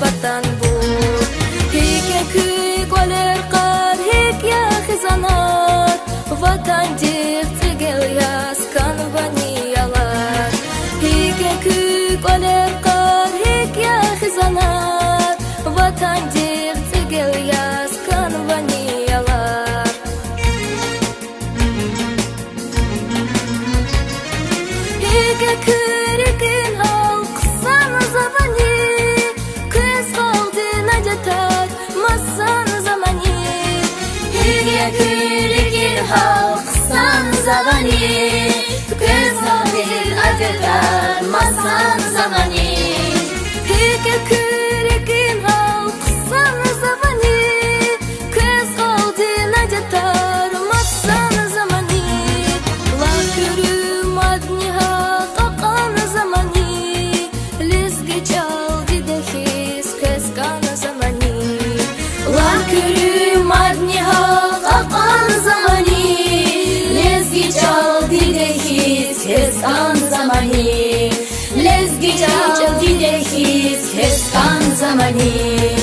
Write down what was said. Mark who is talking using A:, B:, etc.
A: batan bu. Hike küy goler kar hik ya khizanat vatan cik yas kan vaniyalar. Hike küy goler kar hik ya khizanat vatan cik yas kan vaniyalar. Hike kürikin halk sana zavani kız kaldı nacatat masan zamani. Hike kürikin halk sana zavani kız kaldı nacatat masan zamani. Hike kürikin halk sana zavani kız kaldı nacatat masan zamani. La körüm adniha kakan zamani lizgi çaldı dehis keskan zamani. La körüm adniha kakan zamani lizgi çaldı dehis keskan zamani. Lizgi çaldı dehis keskan zamani.